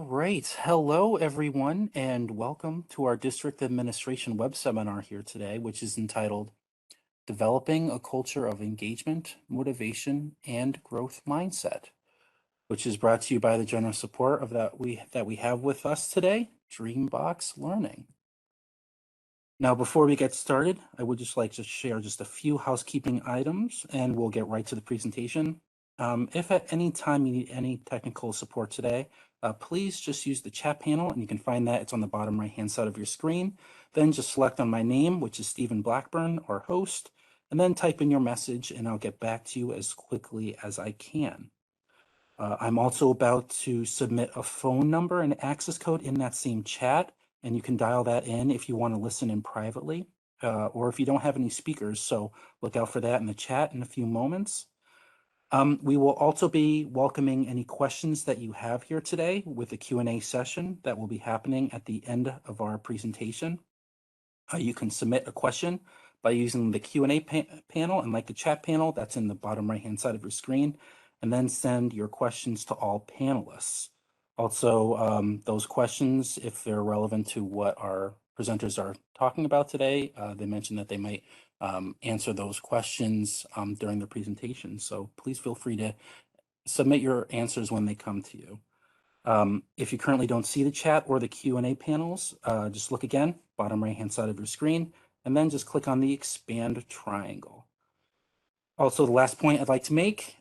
All right. Hello, everyone, and welcome to our district administration web seminar here today, which is entitled Developing a Culture of Engagement, Motivation, and Growth Mindset, which is brought to you by the generous support of that we have with us today, Dreambox Learning. Now, before we get started, I would just like to share just a few housekeeping items, and we'll get right to the presentation. If at any time you need any technical support today, please just use the chat panel, and you can find that. It's on the bottom right-hand side of your screen. Then just select on my name, which is Stephen Blackburn, our host, and then type in your message, and I'll get back to you as quickly as I can. I'm also about to submit a phone number and access code in that same chat, and you can dial that in if you want to listen in privately, or if you don't have any speakers. So look out for that in the chat in a few moments. We will also be welcoming any questions that you have here today with the Q&A session that will be happening at the end of our presentation. You can submit a question by using the Q&A panel, and like the chat panel, that's in the bottom right-hand side of your screen, and then send your questions to all panelists. Also, those questions, if they're relevant to what our presenters are talking about today, they mentioned that they might answer those questions during the presentation. So please feel free to submit your answers when they come to you. If you currently don't see the chat or the Q&A panels, just look again, bottom right-hand side of your screen, and then just click on the expand triangle. Also, the last point I'd like to make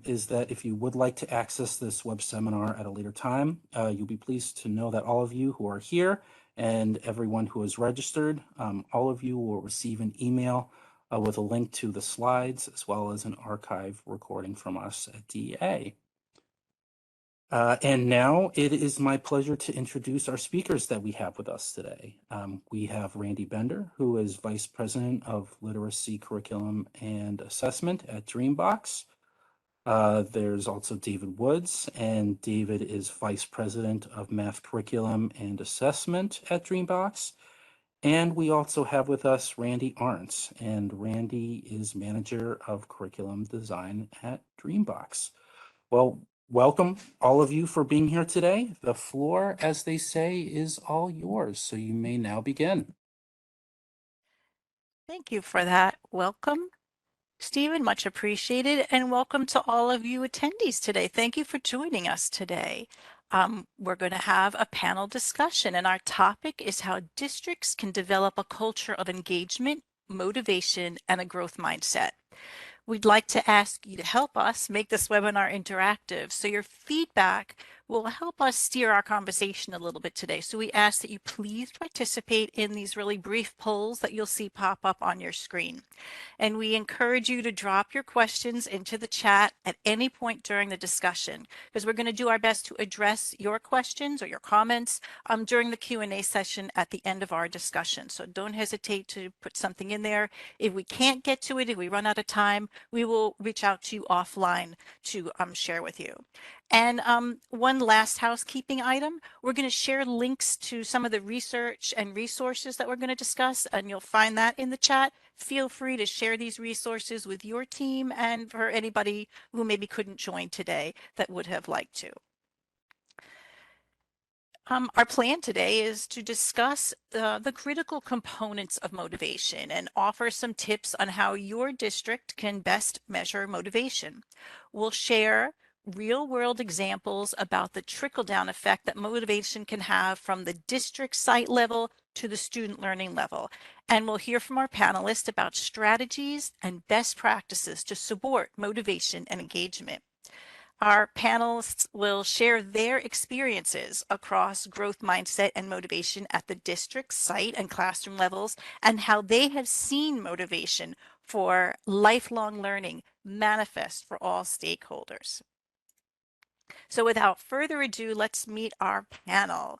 is that if you would like to access this web seminar at a later time, you'll be pleased to know that all of you who are here and everyone who is registered, all of you will receive an email with a link to the slides as well as an archive recording from us at DA. And now it is my pleasure to introduce our speakers that we have with us today. We have Randy Bender, who is Vice President of Literacy Curriculum and Assessment at Dreambox. There's also David Woods, and David is Vice President of Math Curriculum and Assessment at Dreambox. And we also have with us Randy Arntz, and Randy is Manager of Curriculum Design at Dreambox. Well, welcome all of you for being here today. The floor, as they say, is all yours, so you may now begin. Thank you for that. Welcome, Stephen, much appreciated, and welcome to all of you attendees today. Thank you for joining us today. We're going to have a panel discussion, and our topic is how districts can develop a culture of engagement, motivation, and a growth mindset. We'd like to ask you to help us make this webinar interactive, so your feedback will help us steer our conversation a little bit today. So we ask that you please participate in these really brief polls that you'll see pop up on your screen. And we encourage you to drop your questions into the chat at any point during the discussion, because we're going to do our best to address your questions or your comments during the Q&A session at the end of our discussion. So don't hesitate to put something in there. If we can't get to it, if we run out of time, we will reach out to you offline to share with you. And one last housekeeping item, we're going to share links to some of the research and resources that we're going to discuss, and you'll find that in the chat. Feel free to share these resources with your team and for anybody who maybe couldn't join today that would have liked to. Our plan today is to discuss the critical components of motivation and offer some tips on how your district can best measure motivation. We'll share real-world examples about the trickle-down effect that motivation can have from the district site level to the student learning level. And we'll hear from our panelists about strategies and best practices to support motivation and engagement. Our panelists will share their experiences across growth mindset and motivation at the district, site, and classroom levels, and how they have seen motivation for lifelong learning manifest for all stakeholders. So without further ado, let's meet our panel.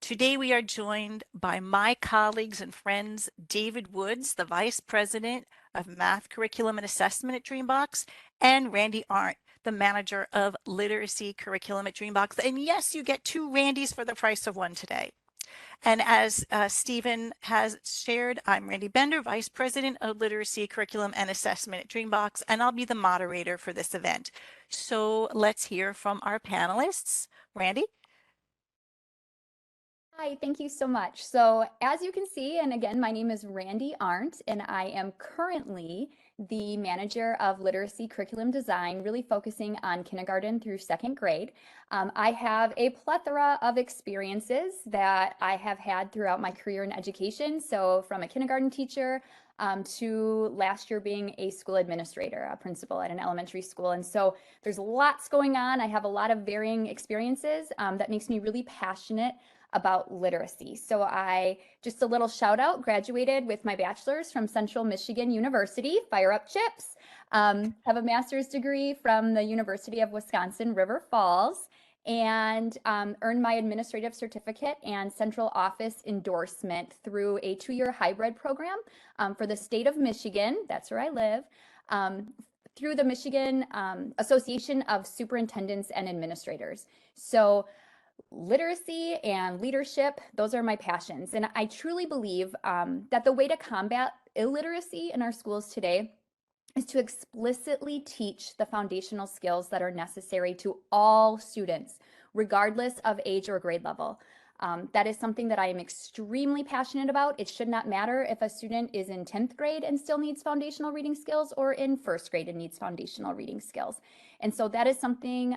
Today we are joined by my colleagues and friends, David Woods, the Vice President of Math Curriculum and Assessment at Dreambox, and Randy Arndt, the Manager of Literacy Curriculum at Dreambox. And yes, you get two Randys for the price of one today. And as Stephen has shared, I'm Randy Bender, Vice President of Literacy Curriculum and Assessment at Dreambox, and I'll be the moderator for this event. So let's hear from our panelists. Randy? Hi, thank you so much. So, as you can see, and again, my name is Randy Arndt, and I am currently the manager of literacy curriculum design, really focusing on kindergarten through second grade. I have a plethora of experiences that I have had throughout my career in education. So, from a kindergarten teacher to last year being a school administrator, a principal at an elementary school. And so, there's lots going on. I have a lot of varying experiences that makes me really passionate about literacy. So just a little shout out, graduated with my bachelor's from Central Michigan University, fire up chips. Have a master's degree from the University of Wisconsin, River Falls, and earned my administrative certificate and central office endorsement through a 2-year hybrid program for the state of Michigan. That's where I live. Through the Michigan Association of Superintendents and Administrators. So literacy and leadership, those are my passions. And I truly believe that the way to combat illiteracy in our schools today is to explicitly teach the foundational skills that are necessary to all students, regardless of age or grade level. That is something that I am extremely passionate about. It should not matter if a student is in 10th grade and still needs foundational reading skills or in first grade and needs foundational reading skills. And so that is something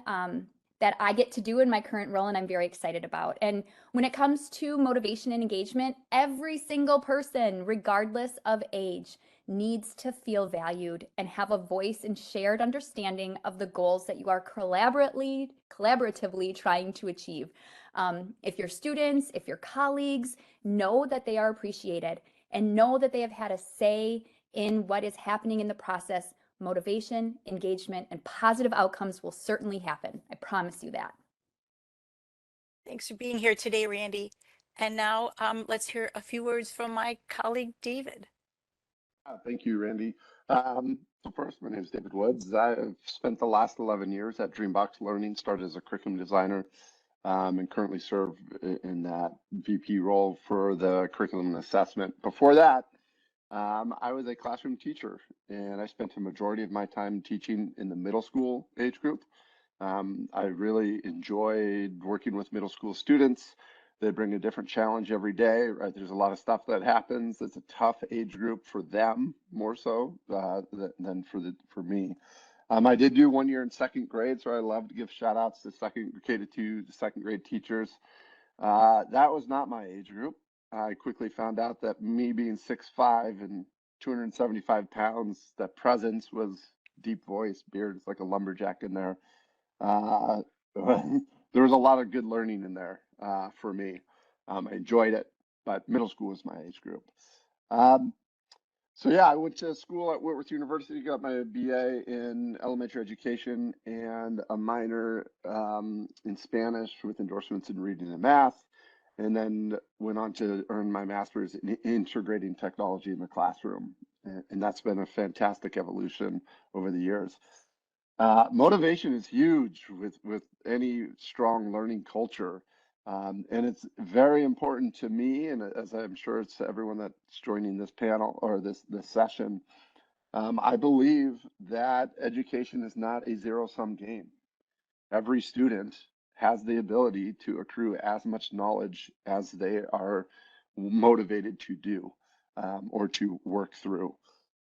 that I get to do in my current role and I'm very excited about. And when it comes to motivation and engagement, every single person, regardless of age, needs to feel valued and have a voice and shared understanding of the goals that you are collaboratively trying to achieve. If your students, if your colleagues know that they are appreciated and know that they have had a say in what is happening in the process, motivation, engagement, and positive outcomes will certainly happen. I promise you that. Thanks for being here today, Randy. And now let's hear a few words from my colleague, David. Thank you, Randy. So first, my name is David Woods. I've spent the last 11 years at Dreambox Learning, started as a curriculum designer, and currently serve in that VP role for the curriculum and assessment. Before that, I was a classroom teacher, and I spent a majority of my time teaching in the middle school age group. I really enjoyed working with middle school students. They bring a different challenge every day, right? There's a lot of stuff that happens. It's a tough age group for them more so than for me. I did do 1 year in second grade, so I love to give shout outs to K to 2, the second grade teachers. That was not my age group. I quickly found out that me being 6'5" and 275 pounds, that presence was deep voice, beard, it's like a lumberjack in there. There was a lot of good learning in there for me. I enjoyed it, but middle school was my age group. So yeah, I went to school at Whitworth University, got my BA in elementary education and a minor in Spanish with endorsements in reading and math, and then went on to earn my master's in integrating technology in the classroom. And that's been a fantastic evolution over the years. Motivation is huge with any strong learning culture. And it's very important to me, and as I'm sure it's to everyone that's joining this panel or this session, I believe that education is not a zero-sum game. Every student has the ability to accrue as much knowledge as they are motivated to do or to work through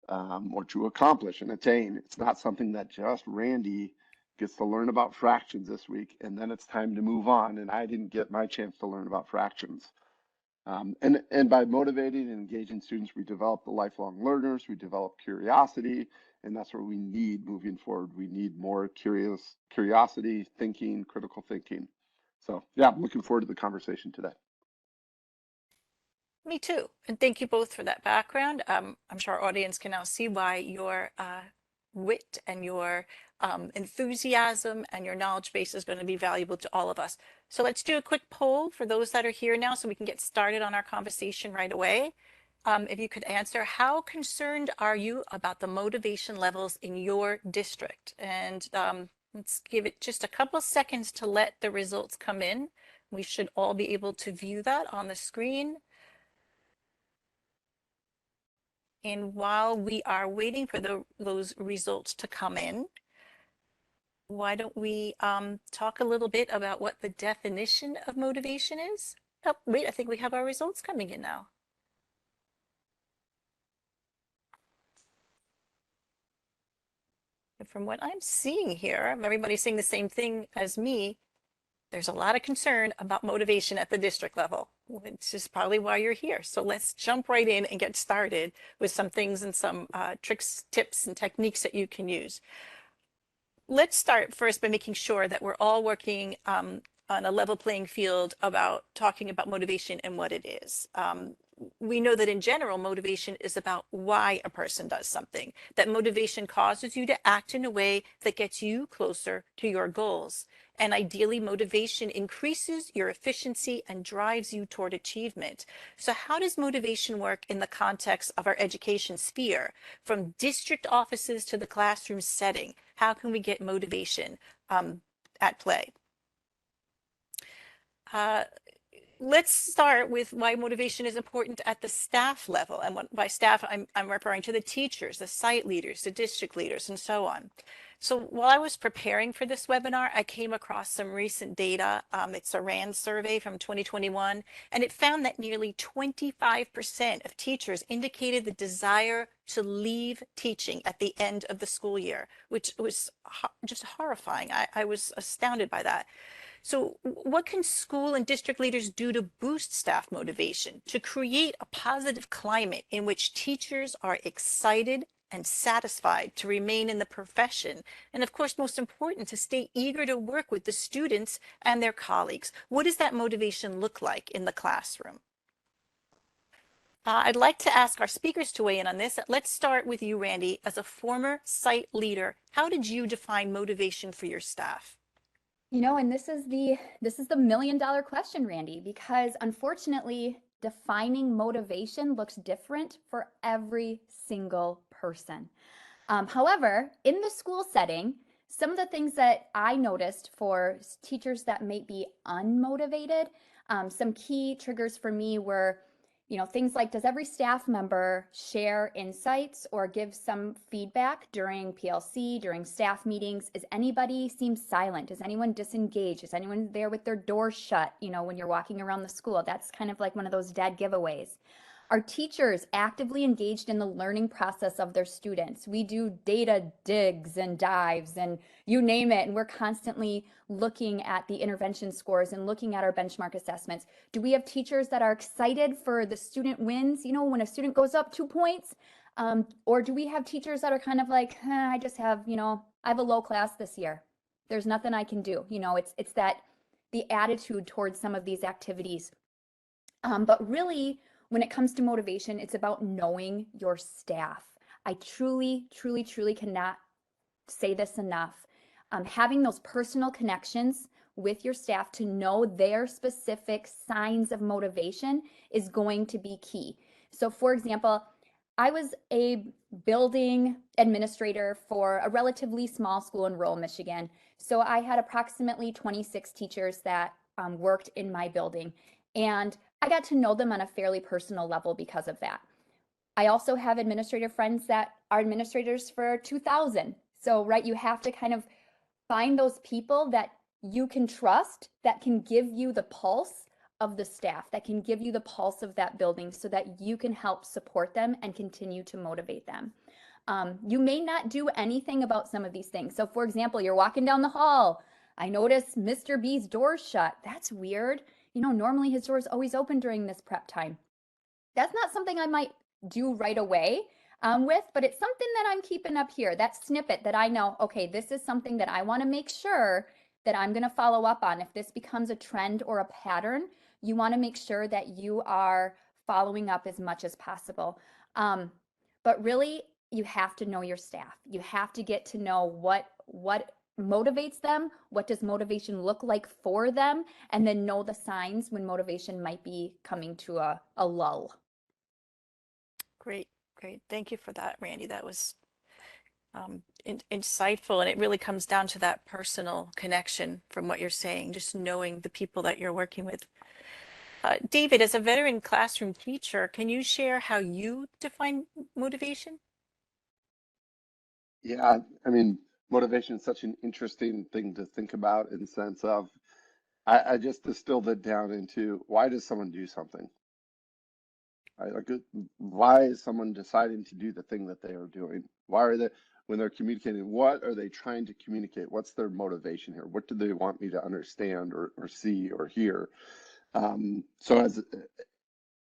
or to accomplish and attain. It's not something that just Randy gets to learn about fractions this week and then it's time to move on, and I didn't get my chance to learn about fractions. And by motivating and engaging students, we develop the lifelong learners, we develop curiosity, and that's what we need moving forward. We need more curiosity, thinking, critical thinking. So yeah, I'm looking forward to the conversation today. Me too. And thank you both for that background. I'm sure our audience can now see why your wit and your enthusiasm and your knowledge base is going to be valuable to all of us. So let's do a quick poll for those that are here now so we can get started on our conversation right away. If you could answer, how concerned are you about the motivation levels in your district? And let's give it just a couple seconds to let the results come in. We should all be able to view that on the screen. And while we are waiting for those results to come in, why don't we talk a little bit about what the definition of motivation is? Oh, wait, I think we have our results coming in now. And from what I'm seeing here, everybody's saying the same thing as me. There's a lot of concern about motivation at the district level, which is probably why you're here. So let's jump right in and get started with some things and some tricks, tips, and techniques that you can use. Let's start first by making sure that we're all working on a level playing field about talking about motivation and what it is. We know that in general, motivation is about why a person does something, that motivation causes you to act in a way that gets you closer to your goals. And ideally, motivation increases your efficiency and drives you toward achievement. So how does motivation work in the context of our education sphere? From district offices to the classroom setting, how can we get motivation at play? Let's start with why motivation is important at the staff level. And by staff, I'm referring to the teachers, the site leaders, the district leaders, and so on. So while I was preparing for this webinar, I came across some recent data. It's a RAND survey from 2021, and it found that nearly 25% of teachers indicated the desire to leave teaching at the end of the school year, which was just horrifying. I was astounded by that. So what can school and district leaders do to boost staff motivation, to create a positive climate in which teachers are excited and satisfied to remain in the profession? And of course, most important, to stay eager to work with the students and their colleagues. What does that motivation look like in the classroom? I'd like to ask our speakers to weigh in on this. Let's start with you, Randy. As a former site leader, how did you define motivation for your staff? You know, and this is the million-dollar question, Randy, because unfortunately, defining motivation looks different for every single person. However, in the school setting, some of the things that I noticed for teachers that may be unmotivated, some key triggers for me were, things like, does every staff member share insights or give some feedback during PLC, during staff meetings? Is anybody seem silent? Is anyone disengaged? Is anyone there with their doors shut, when you're walking around the school? That's kind of like one of those dead giveaways. Are teachers actively engaged in the learning process of their students? We do data digs and dives and you name it, and we're constantly looking at the intervention scores and looking at our benchmark assessments. Do we have teachers that are excited for the student wins, when a student goes up 2 points? Or do we have teachers that are kind of like, I just have, I have a low class this year. There's nothing I can do. It's that the attitude towards some of these activities. But really, when it comes to motivation, it's about knowing your staff. I truly, truly, truly cannot say this enough. Having those personal connections with your staff to know their specific signs of motivation is going to be key. So for example, I was a building administrator for a relatively small school in rural Michigan. So I had approximately 26 teachers that worked in my building. And I got to know them on a fairly personal level because of that. I also have administrative friends that are administrators for 2,000. So, right, you have to kind of find those people that you can trust, that can give you the pulse of the staff, that can give you the pulse of that building so that you can help support them and continue to motivate them. You may not do anything about some of these things. So, for example, you're walking down the hall. I notice Mr. B's door's shut. That's weird. Normally his door is always open during this prep time. That's not something I might do right away but it's something that I'm keeping up here. That snippet that I know, okay, this is something that I want to make sure that I'm going to follow up on. If this becomes a trend or a pattern, you want to make sure that you are following up as much as possible. But really, you have to know your staff. You have to get to know what motivates them, what does motivation look like for them, and then know the signs when motivation might be coming to a lull. Great. Thank you for that, Randy. That was insightful, and it really comes down to that personal connection from what you're saying, just knowing the people that you're working with. David, as a veteran classroom teacher, can you share how you define motivation? Yeah, I mean, motivation is such an interesting thing to think about in the sense of I just distilled it down into why does someone do something? Right? Like, why is someone deciding to do the thing that they are doing? Why are they, when they're communicating, what are they trying to communicate? What's their motivation here? What do they want me to understand or see or hear? So as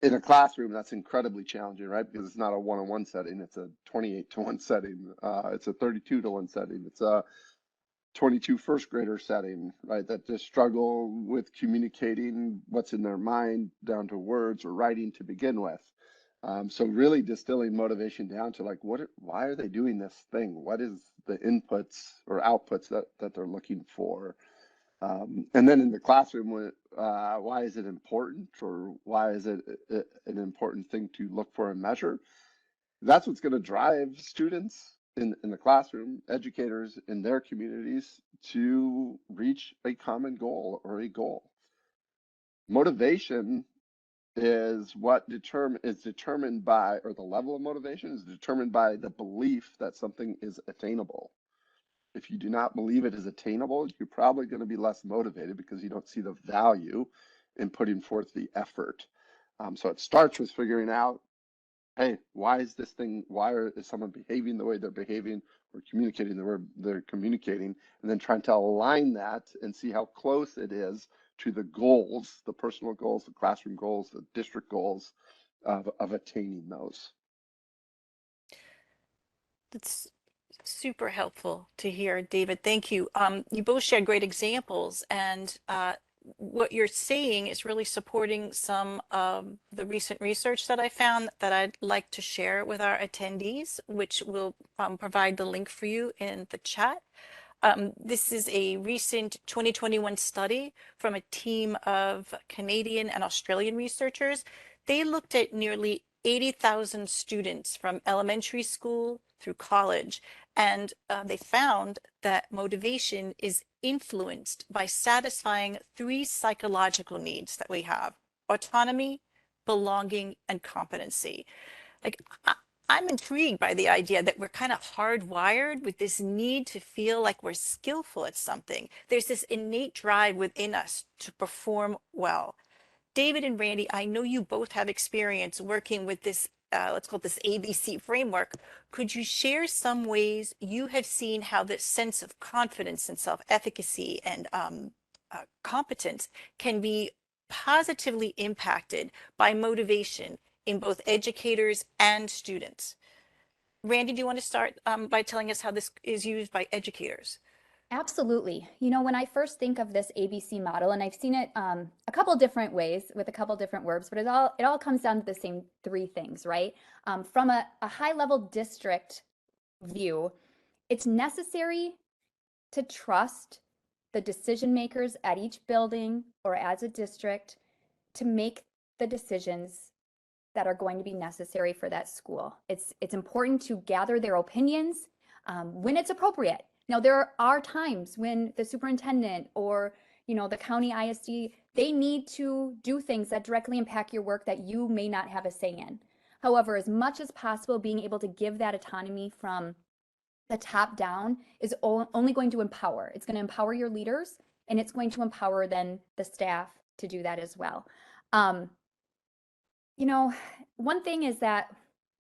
in a classroom, that's incredibly challenging, right? Because it's not a one-on-one setting. It's a 28-to-1 setting. It's a 32-to-1 setting. It's a 22 first grader setting, right? That just struggle with communicating what's in their mind down to words or writing to begin with. So really distilling motivation down to like, why are they doing this thing? What is the inputs or outputs that they're looking for? And then in the classroom, why is it important, or why is it an important thing to look for and measure? That's what's going to drive students in the classroom, educators in their communities to reach a common goal or a goal. Motivation is determined by, or the level of motivation is determined by the belief that something is attainable. If you do not believe it is attainable, you're probably going to be less motivated because you don't see the value in putting forth the effort. So it starts with figuring out, hey, why is someone behaving the way they're behaving or communicating the way they're communicating, and then trying to align that and see how close it is to the goals, the personal goals, the classroom goals, the district goals of attaining those. That's super helpful to hear, David. Thank you. You both shared great examples, and what you're saying is really supporting some of the recent research that I found that I'd like to share with our attendees, which will provide the link for you in the chat. This is a recent 2021 study from a team of Canadian and Australian researchers. They looked at nearly 80,000 students from elementary school through college, and they found that motivation is influenced by satisfying 3 psychological needs that we have: autonomy, belonging, and competency. Like, I'm intrigued by the idea that we're kind of hardwired with this need to feel like we're skillful at something. There's this innate drive within us to perform well. David and Randy, I know you both have experience working with this, let's call it this ABC framework. Could you share some ways you have seen how this sense of confidence and self-efficacy and competence can be positively impacted by motivation in both educators and students? Randy, do you want to start by telling us how this is used by educators? Absolutely. You know, when I first think of this ABC model, and I've seen it a couple different ways with a couple different words, but it all comes down to the same 3 things, right? From a high level district view, it's necessary to trust the decision makers at each building or as a district to make the decisions that are going to be necessary for that school. It's important to gather their opinions when it's appropriate. Now, there are times when the superintendent or the county ISD, they need to do things that directly impact your work that you may not have a say in. However, as much as possible, being able to give that autonomy from the top down is only going to empower. It's going to empower your leaders, and it's going to empower then the staff to do that as well. One thing is that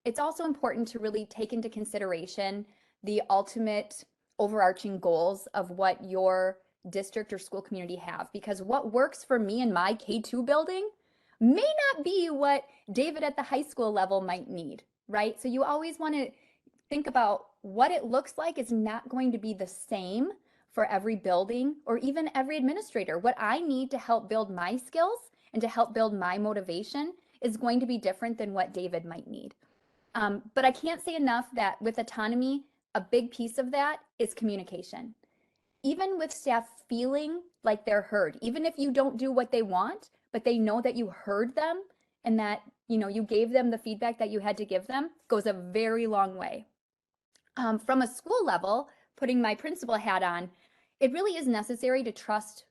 it's also important to really take into consideration the ultimate overarching goals of what your district or school community have, because what works for me in my K2 building may not be what David at the high school level might need, right? So you always want to think about what it looks like is not going to be the same for every building or even every administrator. What I need to help build my skills and to help build my motivation is going to be different than what David might need. But I can't say enough that with autonomy, a big piece of that is communication. Even with staff feeling like they're heard, even if you don't do what they want, but they know that you heard them and that you gave them the feedback that you had to give them, goes a very long way. From a school level, putting my principal hat on, it really is necessary to trust.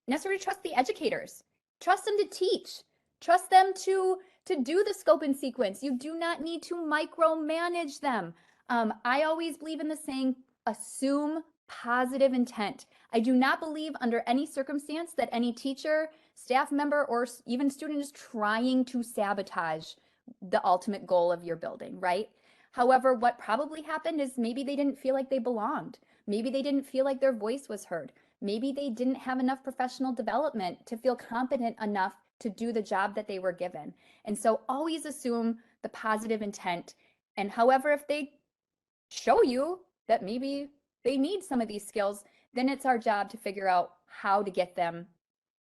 Necessary to trust the educators. Trust them to teach. Trust them to do the scope and sequence. You do not need to micromanage them. I always believe in the saying, assume positive intent. I do not believe under any circumstance that any teacher, staff member, or even student is trying to sabotage the ultimate goal of your building, right? However, what probably happened is maybe they didn't feel like they belonged. Maybe they didn't feel like their voice was heard. Maybe they didn't have enough professional development to feel competent enough to do the job that they were given. And so always assume the positive intent. And however, if they show you that maybe they need some of these skills, then it's our job to figure out how to get them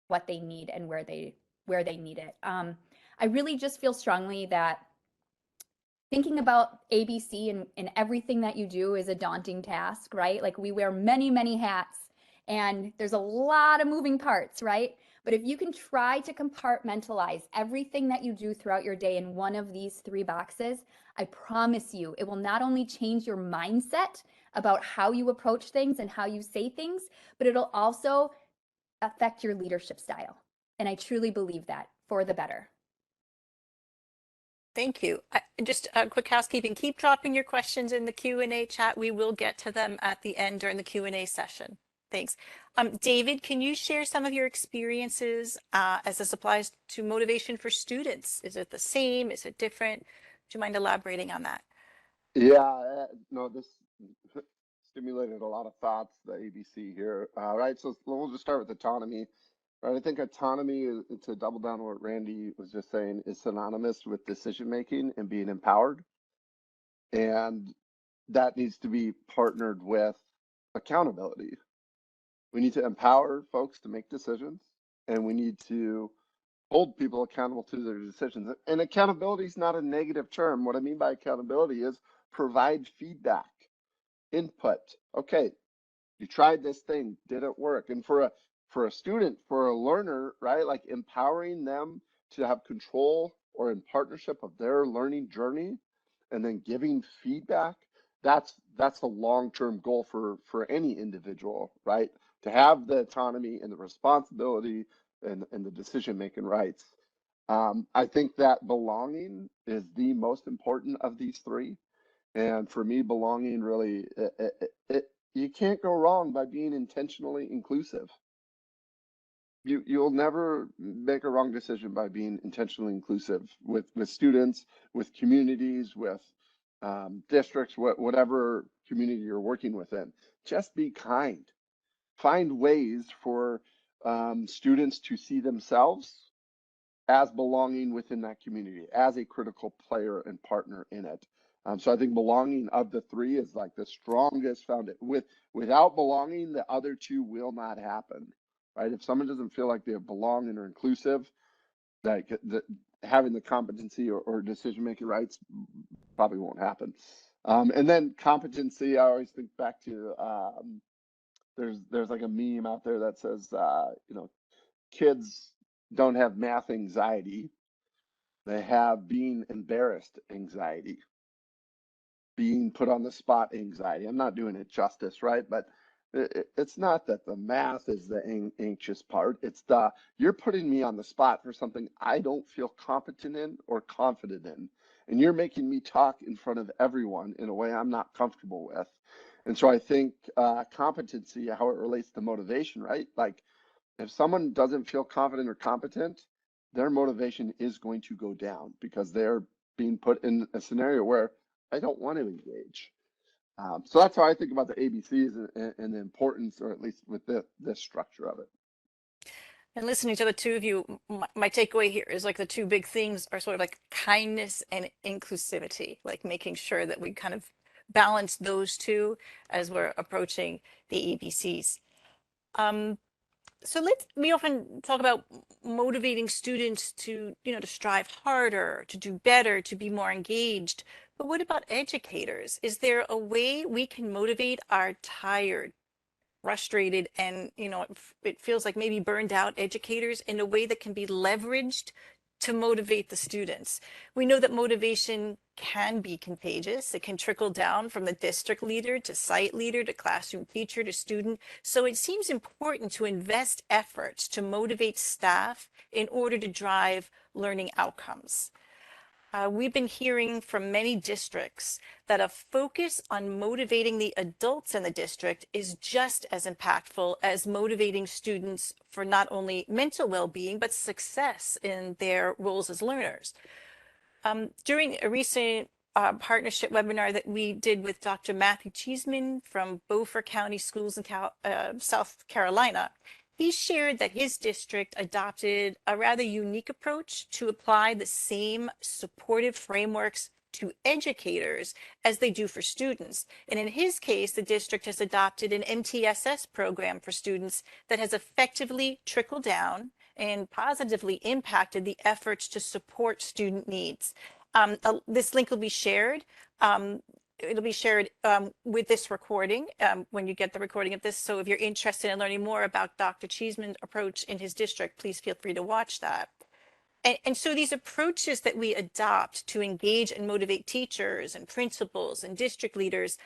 what they need and where they need it. I really just feel strongly that thinking about ABC and everything that you do is a daunting task, right? Like we wear many, many hats and there's a lot of moving parts, right? But if you can try to compartmentalize everything that you do throughout your day in one of these 3 boxes, I promise you, it will not only change your mindset about how you approach things and how you say things, but it'll also affect your leadership style. And I truly believe that for the better. Thank you. Just a quick housekeeping. Keep dropping your questions in the Q&A chat. We will get to them at the end during the Q&A session. Thanks. David, can you share some of your experiences as this applies to motivation for students? Is it the same? Is it different? Do you mind elaborating on that? Yeah, no, this stimulated a lot of thoughts, the ABC here. Right, so we'll just start with autonomy. Right, I think autonomy, to double down on what Randy was just saying, is synonymous with decision making and being empowered. And that needs to be partnered with accountability. We need to empower folks to make decisions, and we need to hold people accountable to their decisions. And accountability is not a negative term. What I mean by accountability is provide feedback, input. Okay, you tried this thing, did it work? And for a student, for a learner, right, like empowering them to have control or in partnership of their learning journey and then giving feedback, that's a long-term goal for any individual, right? To have the autonomy and the responsibility and the decision-making rights. I think that belonging is the most important of these 3. And for me, belonging really, you can't go wrong by being intentionally inclusive. You'll never make a wrong decision by being intentionally inclusive with students, with communities, with districts, whatever community you're working within. Just be kind. Find ways for students to see themselves as belonging within that community, as a critical player and partner in it. So I think belonging of the 3 is like the strongest foundation. Without belonging, the other 2 will not happen, right? If someone doesn't feel like they belong and are inclusive, like having the competency or decision-making rights probably won't happen. And then competency, I always think back to, there's like a meme out there that says, kids don't have math anxiety. They have being embarrassed anxiety, being put on the spot anxiety. I'm not doing it justice, right? But it's not that the math is the anxious part. It's you're putting me on the spot for something I don't feel competent in or confident in. And you're making me talk in front of everyone in a way I'm not comfortable with. And so I think competency, how it relates to motivation, right? Like if someone doesn't feel confident or competent, their motivation is going to go down because they're being put in a scenario where I don't want to engage. So that's how I think about the ABCs and the importance, or at least with this structure of it. And listening to the 2 of you, my takeaway here is like the 2 big things are sort of like kindness and inclusivity, like making sure that we kind of balance those 2 as we're approaching the ABCs. So we often talk about motivating students to, to strive harder, to do better, to be more engaged. But what about educators? Is there a way we can motivate our tired, frustrated, and, it feels like maybe burned out educators in a way that can be leveraged to motivate the students? We know that motivation can be contagious. It can trickle down from the district leader to site leader to classroom teacher to student. So it seems important to invest efforts to motivate staff in order to drive learning outcomes. We've been hearing from many districts that a focus on motivating the adults in the district is just as impactful as motivating students for not only mental well-being, but success in their roles as learners. During a recent partnership webinar that we did with Dr. Matthew Cheeseman from Beaufort County Schools in South Carolina, he shared that his district adopted a rather unique approach to apply the same supportive frameworks to educators as they do for students. And in his case, the district has adopted an MTSS program for students that has effectively trickled down and positively impacted the efforts to support student needs. This link will be shared. It'll be shared with this recording when you get the recording of this. So if you're interested in learning more about Dr. Cheeseman's approach in his district, please feel free to watch that. And so these approaches that we adopt to engage and motivate teachers and principals and district leaders,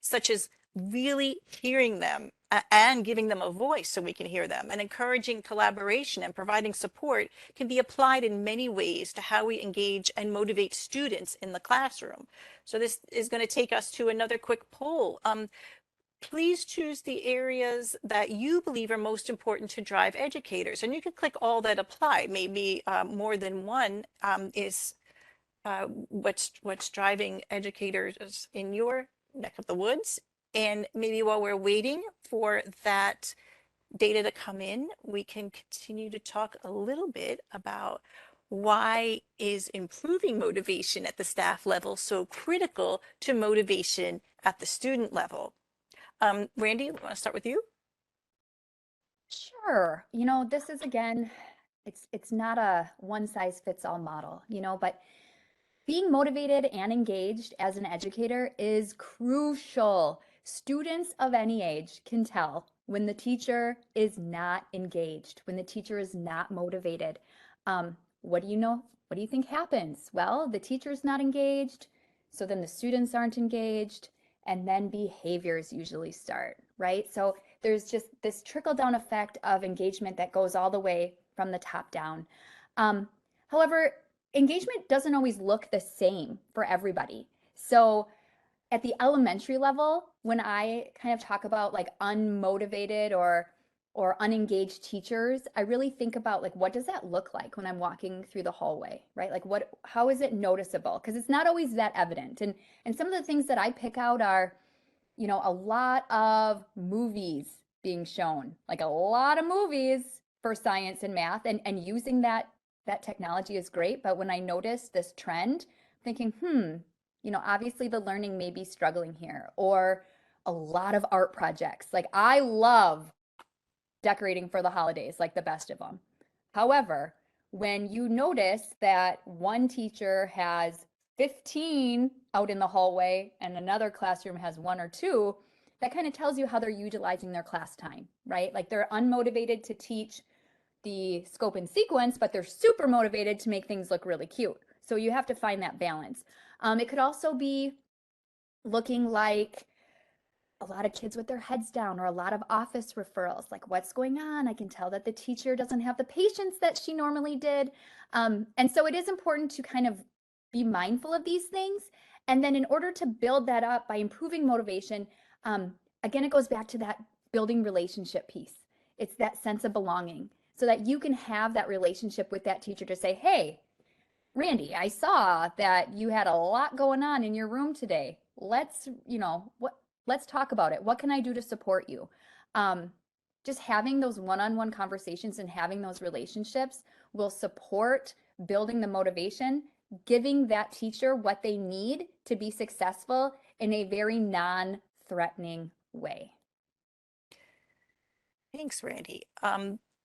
such as really hearing them and giving them a voice so we can hear them, and encouraging collaboration and providing support, can be applied in many ways to how we engage and motivate students in the classroom. So this is going to take us to another quick poll. Please choose the areas that you believe are most important to drive educators. And you can click all that apply. Maybe more than one is what's driving educators in your neck of the woods. And maybe while we're waiting for that data to come in, we can continue to talk a little bit about why is improving motivation at the staff level so critical to motivation at the student level. Randy, I want to start with you. Sure. You know, this is again, it's not a one size fits all model, but being motivated and engaged as an educator is crucial. Students of any age can tell when the teacher is not engaged, when the teacher is not motivated. What do you know? What do you think happens? Well, the teacher's not engaged, so then the students aren't engaged, and then behaviors usually start, right? So there's just this trickle down effect of engagement that goes all the way from the top down. However, engagement doesn't always look the same for everybody. So at the elementary level, when I kind of talk about like unmotivated or unengaged teachers, I really think about like, what does that look like when I'm walking through the hallway, right? Like how is it noticeable? Because it's not always that evident. And some of the things that I pick out are, a lot of movies being shown, like a lot of movies for science and math, and using that technology is great. But when I notice this trend, thinking, obviously the learning may be struggling here. Or a lot of art projects. Like I love decorating for the holidays, like the best of them. However, when you notice that one teacher has 15 out in the hallway and another classroom has 1 or 2, that kind of tells you how they're utilizing their class time, right? Like they're unmotivated to teach the scope and sequence, but they're super motivated to make things look really cute. So you have to find that balance. It could also be looking like a lot of kids with their heads down, or a lot of office referrals. Like, what's going on? I can tell that the teacher doesn't have the patience that she normally did. And so it is important to kind of be mindful of these things. And then in order to build that up by improving motivation, again, it goes back to that building relationship piece. It's that sense of belonging, so that you can have that relationship with that teacher to say, hey, Randy, I saw that you had a lot going on in your room today. Let's talk about it. What can I do to support you? Just having those one-on-one conversations and having those relationships will support building the motivation, giving that teacher what they need to be successful in a very non-threatening way. Thanks, Randy.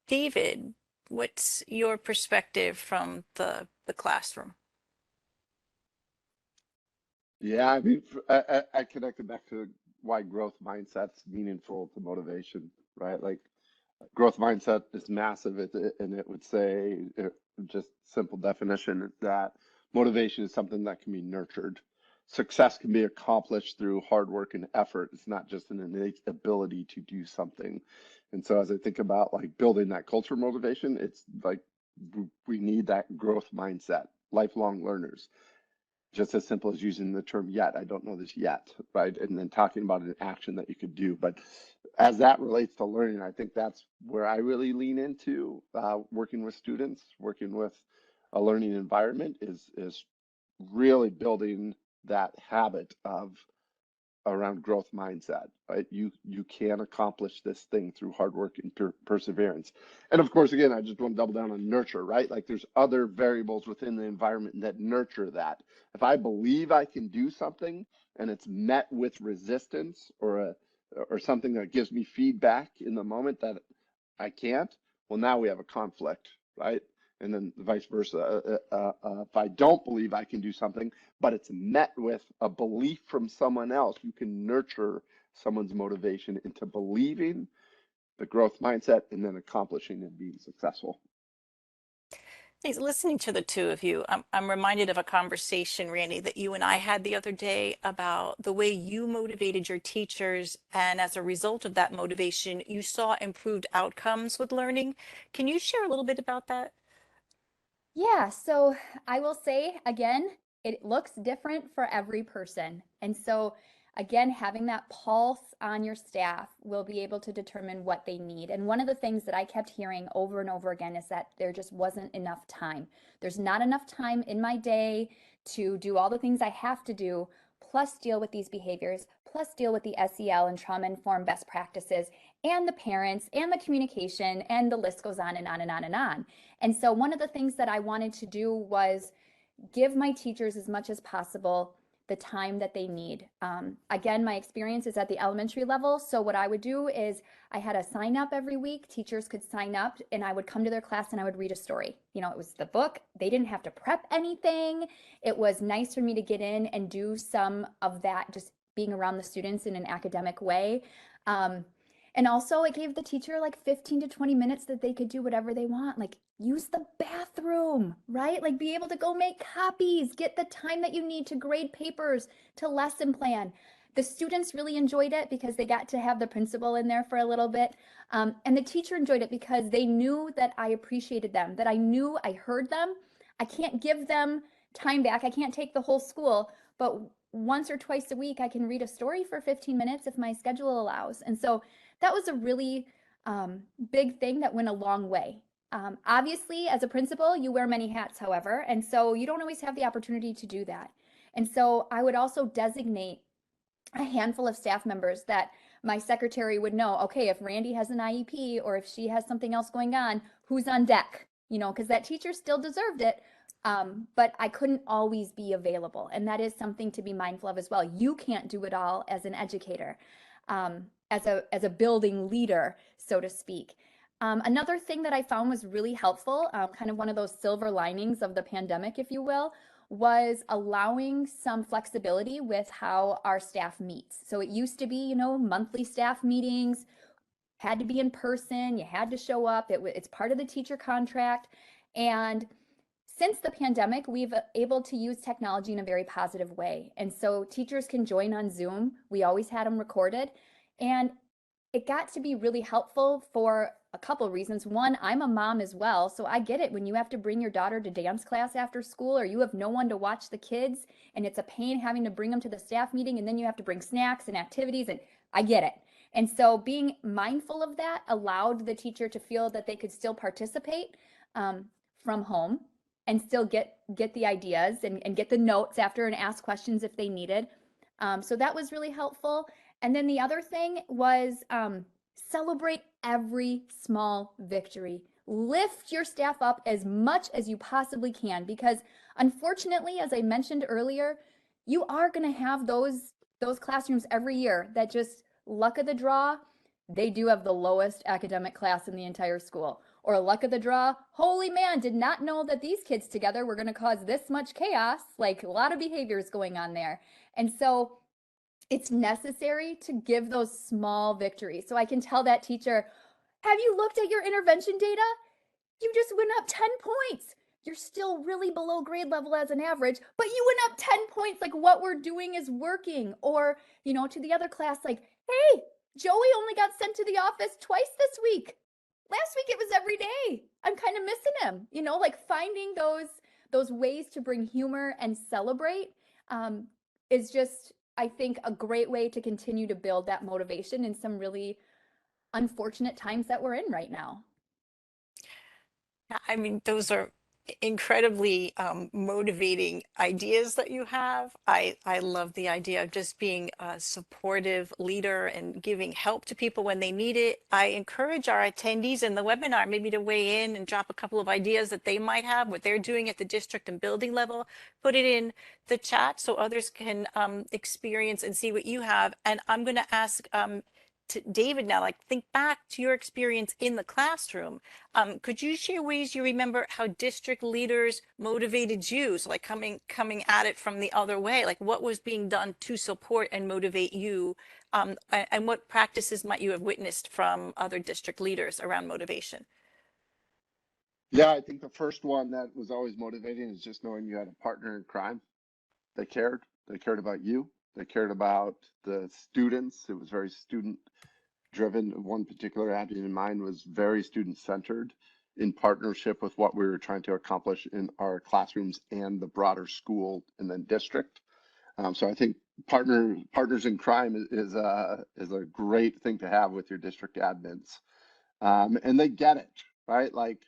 David, what's your perspective from the classroom? Yeah, I mean, I connected back to why growth mindset's meaningful to motivation, right? Like, growth mindset is massive, and it would say, just simple definition, that motivation is something that can be nurtured. Success can be accomplished through hard work and effort. It's not just an innate ability to do something. And so as I think about like building that culture motivation, it's like we need that growth mindset. lifelong learners. Just as simple as using the term yet. I don't know this yet, right? And then talking about an action that you could do. But as that relates to learning, I think that's where I really lean into working with students, working with a learning environment is really building that habit of around growth mindset, right? You can accomplish this thing through hard work and perseverance. And of course, again, I just want to double down on nurture, right? Like there's other variables within the environment that nurture that. If I believe I can do something and it's met with resistance or something that gives me feedback in the moment that I can't, well, now we have a conflict, right? And then vice versa. If I don't believe I can do something, but it's met with a belief from someone else, you can nurture someone's motivation into believing the growth mindset and then accomplishing and being successful. Thanks. Listening to the two of you, I'm reminded of a conversation, Randy, that you and I had the other day about the way you motivated your teachers. And as a result of that motivation, you saw improved outcomes with learning. Can you share a little bit about that? Yeah, so I will say again, it looks different for every person. And so again, having that pulse on your staff will be able to determine what they need. And one of the things that I kept hearing over and over again is that there just wasn't enough time. There's not enough time in my day to do all the things I have to do, plus deal with these behaviors, plus deal with the SEL and trauma-informed best practices, and the parents, and the communication, and the list goes on and on and on and on. And so one of the things that I wanted to do was give my teachers as much as possible the time that they need. Again, my experience is at the elementary level. So what I would do is I had a sign up every week. Teachers could sign up and I would come to their class and I would read a story. You know, it was the book. They didn't have to prep anything. It was nice for me to get in and do some of that, just being around the students in an academic way. And also it gave the teacher like 15 to 20 minutes that they could do whatever they want, like use the bathroom, right? Like be able to go make copies, get the time that you need to grade papers, to lesson plan. The students really enjoyed it because they got to have the principal in there for a little bit. And the teacher enjoyed it because they knew that I appreciated them, that I knew I heard them. I can't give them time back. I can't take the whole school, but once or twice a week, I can read a story for 15 minutes if my schedule allows. And so that was a really big thing that went a long way. Obviously, as a principal, you wear many hats, however, and so you don't always have the opportunity to do that. And so I would also designate a handful of staff members that my secretary would know, okay, if Randy has an IEP or if she has something else going on, who's on deck? You know, because that teacher still deserved it, but I couldn't always be available. And that is something to be mindful of as well. You can't do it all as an educator, as a building leader, so to speak. Another thing that I found was really helpful, kind of one of those silver linings of the pandemic, if you will, was allowing some flexibility with how our staff meets. So it used to be, you know, monthly staff meetings, had to be in person, you had to show up, it's part of the teacher contract. And since the pandemic, we've able to use technology in a very positive way. And so teachers can join on Zoom. We always had them recorded. And it got to be really helpful for a couple reasons. One, I'm a mom as well, so I get it when you have to bring your daughter to dance class after school or you have no one to watch the kids and it's a pain having to bring them to the staff meeting and then you have to bring snacks and activities, and I get it. And so being mindful of that allowed the teacher to feel that they could still participate from home and still get the ideas and get the notes after and ask questions if they needed. So that was really helpful. And then the other thing was celebrate every small victory. Lift your staff up as much as you possibly can, because unfortunately, as I mentioned earlier, you are going to have those classrooms every year that just luck of the draw, they do have the lowest academic class in the entire school. Or luck of the draw, holy man, did not know that these kids together were going to cause this much chaos, like a lot of behaviors going on there. And so it's necessary to give those small victories. So I can tell that teacher, have you looked at your intervention data? You just went up 10 points. You're still really below grade level as an average, but you went up 10 points. Like what we're doing is working. Or, you know, to the other class, like, hey, Joey only got sent to the office twice this week. Last week it was every day. I'm kind of missing him, you know, like finding those those ways to bring humor and celebrate is just, I think, a great way to continue to build that motivation in some really unfortunate times that we're in right now. Yeah, I mean, those are incredibly motivating ideas that you have. I love the idea of just being a supportive leader and giving help to people when they need it. I encourage our attendees in the webinar maybe to weigh in and drop a couple of ideas that they might have, what they're doing at the district and building level. Put it in the chat so others can experience and see what you have. And I'm going to ask to David now, like, think back to your experience in the classroom. Could you share ways you remember how district leaders motivated you? So like coming at it from the other way, like what was being done to support and motivate you? And what practices might you have witnessed from other district leaders around motivation? Yeah, I think the first one that was always motivating is just knowing you had a partner in crime. They cared. They cared about you. They cared about the students. It was very student driven. One particular admin in mind was very student centered in partnership with what we were trying to accomplish in our classrooms and the broader school and then district. So I think partners in crime is a great thing to have with your district admins. And they get it, right? Like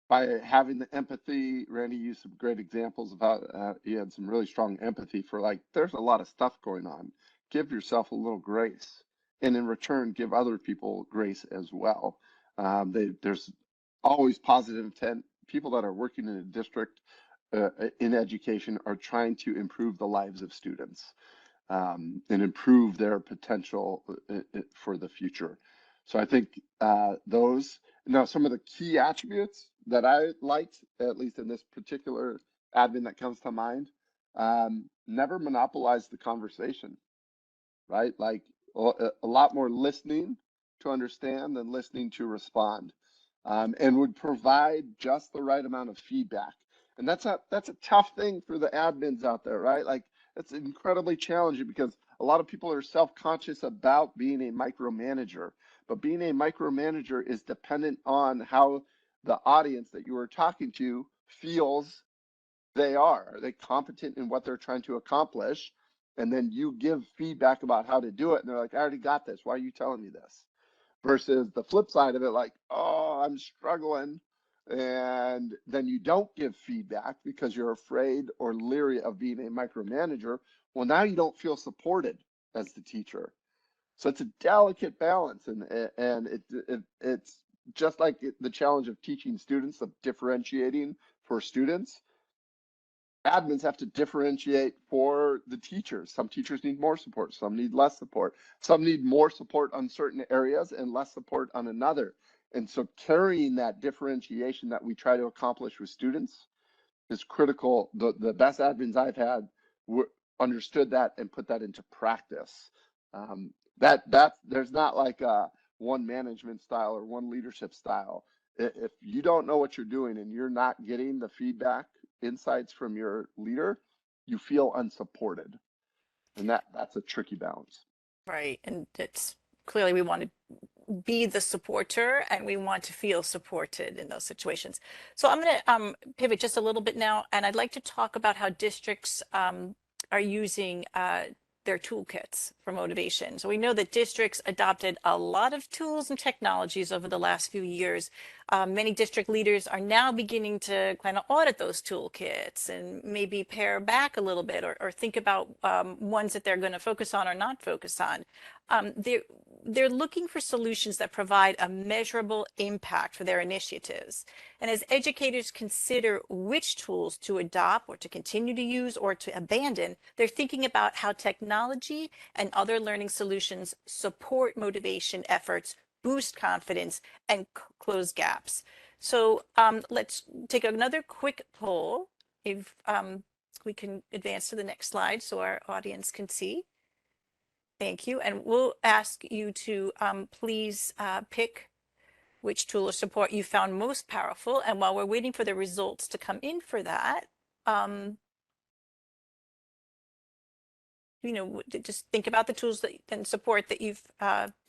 by having the empathy, Randy used some great examples about, he had some really strong empathy for like, there's a lot of stuff going on. Give yourself a little grace. And in return, give other people grace as well. There's always positive intent. People that are working in a district in education are trying to improve the lives of students and improve their potential for the future. So I think those, now some of the key attributes that I liked, at least in this particular admin that comes to mind, never monopolize the conversation, right? Like a lot more listening to understand than listening to respond, and would provide just the right amount of feedback. And that's a tough thing for the admins out there, right? Like it's incredibly challenging because a lot of people are self-conscious about being a micromanager, but being a micromanager is dependent on how the audience that you are talking to feels they are. Are they competent in what they're trying to accomplish? And then you give feedback about how to do it. And they're like, I already got this. Why are you telling me this? Versus the flip side of it, like, oh, I'm struggling. And then you don't give feedback because you're afraid or leery of being a micromanager. Well, now you don't feel supported as the teacher. So it's a delicate balance. And it's just like the challenge of teaching students, of differentiating for students. Admins have to differentiate for the teachers. Some teachers need more support, some need less support. Some need more support on certain areas and less support on another. And so carrying that differentiation that we try to accomplish with students is critical. The best admins I've had understood that and put that into practice. There's not like a one management style or one leadership style. If you don't know what you're doing and you're not getting the feedback, insights from your leader, you feel unsupported. And that's a tricky balance. Right. And it's clearly we want to be the supporter and we want to feel supported in those situations. So I'm going to pivot just a little bit now, and I'd like to talk about how districts are using their toolkits for motivation. So we know that districts adopted a lot of tools and technologies over the last few years. Many district leaders are now beginning to kind of audit those toolkits and maybe pare back a little bit or think about ones that they're going to focus on or not focus on. They're looking for solutions that provide a measurable impact for their initiatives. And as educators consider which tools to adopt or to continue to use or to abandon, they're thinking about how technology and other learning solutions support motivation efforts, boost confidence, and close gaps. So let's take another quick poll. If we can advance to the next slide so our audience can see. Thank you. And we'll ask you to please pick which tool or support you found most powerful. And while we're waiting for the results to come in for that, just think about the tools and support that you've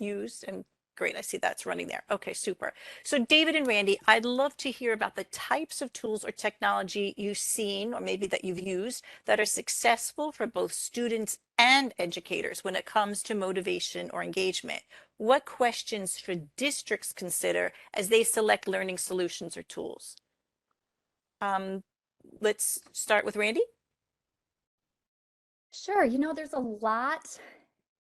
used and Great, I see that's running there. Okay, super. So David and Randy, I'd love to hear about the types of tools or technology you've seen, or maybe that you've used, that are successful for both students and educators when it comes to motivation or engagement. What questions should districts consider as they select learning solutions or tools? Let's start with Randy. Sure, there's a lot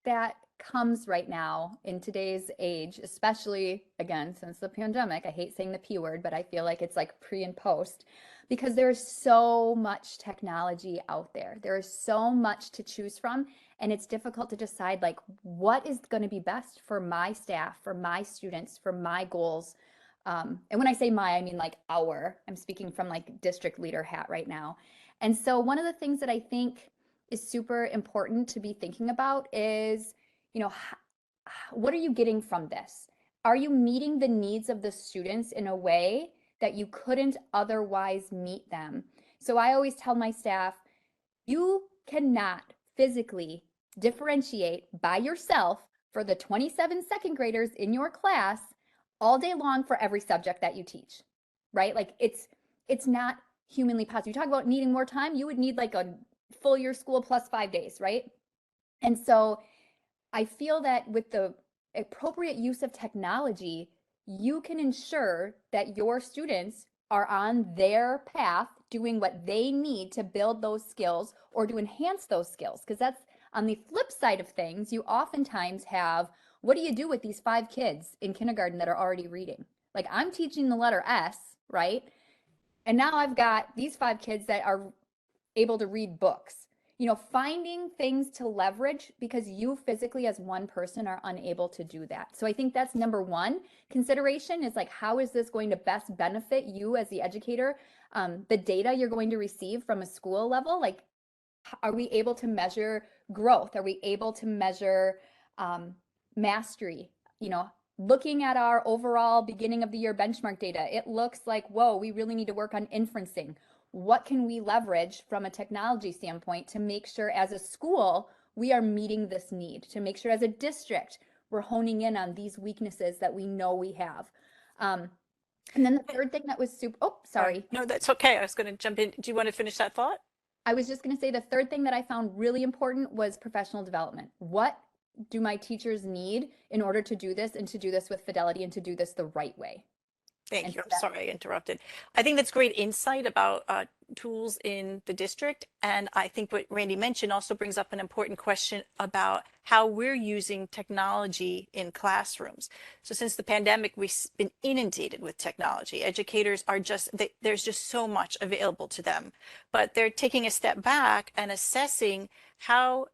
that comes right now in today's age, especially again, since the pandemic. I hate saying the P word, but I feel like it's like pre and post because there's so much technology out there. There is so much to choose from, and it's difficult to decide like what is going to be best for my staff, for my students, for my goals. And when I say my, I mean like I'm speaking from like district leader hat right now. And so one of the things that I think is super important to be thinking about is, what are you getting from this? Are you meeting the needs of the students in a way that you couldn't otherwise meet them? So I always tell my staff, you cannot physically differentiate by yourself for the 27 second graders in your class all day long for every subject that you teach, right? Like it's not humanly possible. You talk about needing more time, you would need like a full year school plus 5 days, right? And so I feel that with the appropriate use of technology, you can ensure that your students are on their path doing what they need to build those skills or to enhance those skills. Because that's on the flip side of things, you oftentimes have, what do you do with these 5 kids in kindergarten that are already reading? Like I'm teaching the letter S, right? And now I've got these 5 kids that are able to read books. Finding things to leverage because you physically as one person are unable to do that. So I think that's number one consideration is like, how is this going to best benefit you as the educator? The data you're going to receive from a school level, like, are we able to measure growth? Are we able to measure mastery? Looking at our overall beginning of the year benchmark data, it looks like, whoa, we really need to work on inferencing. What can we leverage from a technology standpoint to make sure as a school we are meeting this need, to make sure as a district we're honing in on these weaknesses that we know we have. And then the third thing that was sorry. No, that's okay. I was going to jump in. Do you want to finish that thought? I was just going to say the third thing that I found really important was professional development. What do my teachers need in order to do this and to do this with fidelity and to do this the right way? Thank you. I'm sorry I interrupted. I think that's great insight about tools in the district. And I think what Randy mentioned also brings up an important question about how we're using technology in classrooms. So since the pandemic, we've been inundated with technology. Educators are there's just so much available to them, but they're taking a step back and assessing how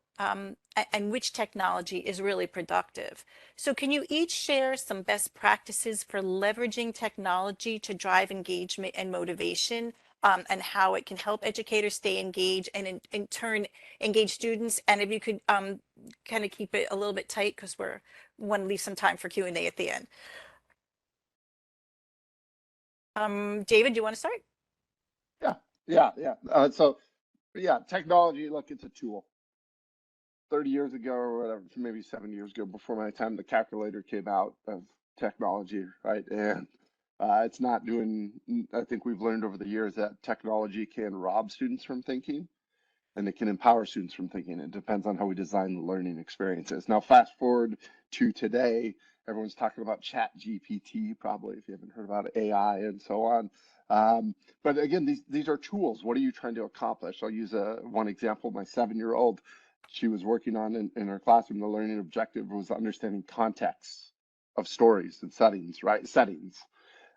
and which technology is really productive. So can you each share some best practices for leveraging technology to drive engagement and motivation, and how it can help educators stay engaged and in turn engage students? And if you could kind of keep it a little bit tight because we want to leave some time for Q&A at the end. David, do you want to start? Yeah. So technology, look, it's a tool. 30 years ago or whatever, maybe 7 years ago, before my time, the calculator came out of technology, right? And it's not doing, I think we've learned over the years that technology can rob students from thinking and it can empower students from thinking. It depends on how we design the learning experiences. Now, fast forward to today, everyone's talking about Chat GPT, probably, if you haven't heard about AI and so on. But again, these are tools. What are you trying to accomplish? I'll use one example. My 7-year-old, she was working on in her classroom, the learning objective was understanding context of stories and settings, right? Settings.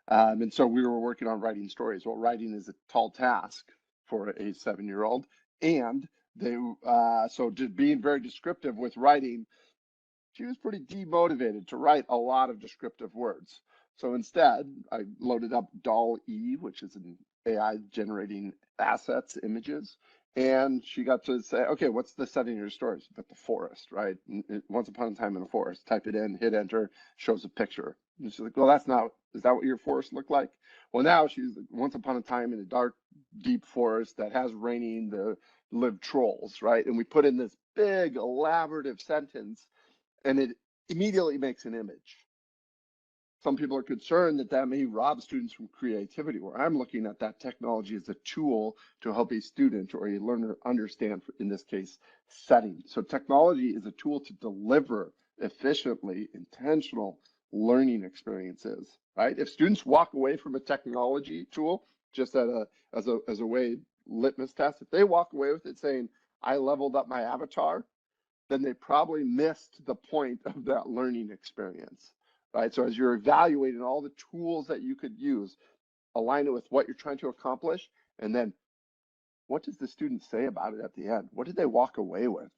And so we were working on writing stories. Well, writing is a tall task for a 7-year-old. And so just being very descriptive with writing, she was pretty demotivated to write a lot of descriptive words. So instead, I loaded up DALL-E, which is an AI generating assets, images. And she got to say, okay, what's the setting of your story? She's got the forest, right? Once upon a time in a forest. Type it in, hit enter, shows a picture. And she's like, well, is that what your forest looked like? Well, now she's once upon a time in a dark, deep forest that has raining, live trolls, right? And we put in this big, elaborative sentence, and it immediately makes an image. some people are concerned that that may rob students from creativity, where I'm looking at that technology as a tool to help a student or a learner understand, in this case, setting. So technology is a tool to deliver efficiently intentional learning experiences, right? If students walk away from a technology tool just as a way litmus test, if they walk away with it saying, I leveled up my avatar, then they probably missed the point of that learning experience, right? So as you're evaluating all the tools that you could use, align it with what you're trying to accomplish, and then what does the student say about it at the end? What did they walk away with?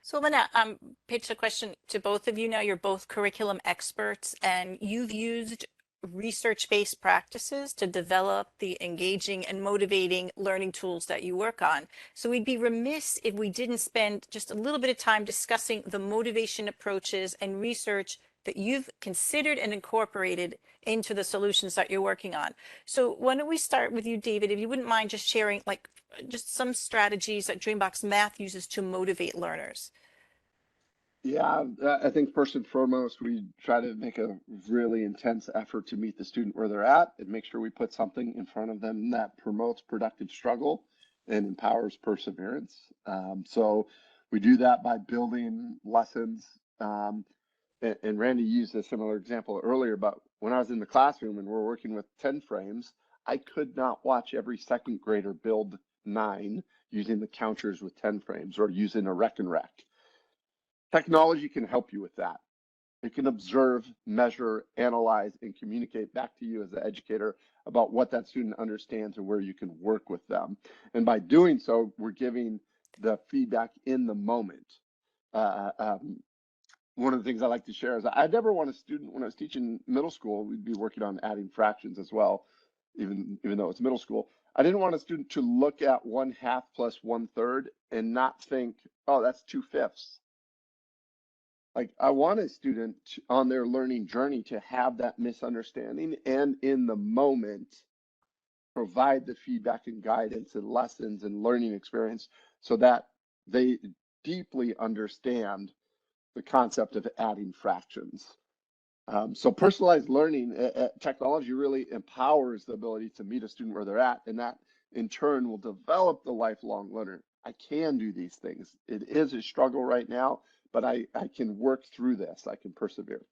So I'm gonna pitch a question to both of you now. You're both curriculum experts and you've used research-based practices to develop the engaging and motivating learning tools that you work on. So we'd be remiss if we didn't spend just a little bit of time discussing the motivation approaches and research that you've considered and incorporated into the solutions that you're working on. So why don't we start with you, David, if you wouldn't mind just sharing like just some strategies that Dreambox Math uses to motivate learners. Yeah, I think first and foremost, we try to make a really intense effort to meet the student where they're at and make sure we put something in front of them that promotes productive struggle and empowers perseverance. So we do that by building lessons. And Randy used a similar example earlier, but when I was in the classroom and we're working with 10 frames, I could not watch every second grader build 9 using the counters with 10 frames or using a rec and rec. Technology can help you with that. It can observe, measure, analyze, and communicate back to you as the educator about what that student understands and where you can work with them. And by doing so, we're giving the feedback in the moment. One of the things I like to share is I never want a student, when I was teaching middle school, we'd be working on adding fractions as well, even though it's middle school. I didn't want a student to look at 1/2 plus 1/3 and not think, oh, that's 2/5. Like I want a student on their learning journey to have that misunderstanding and in the moment provide the feedback and guidance and lessons and learning experience so that they deeply understand the concept of adding fractions. So personalized learning technology really empowers the ability to meet a student where they're at, and that in turn will develop the lifelong learner. I can do these things. It is a struggle right now, but I can work through this. I can persevere.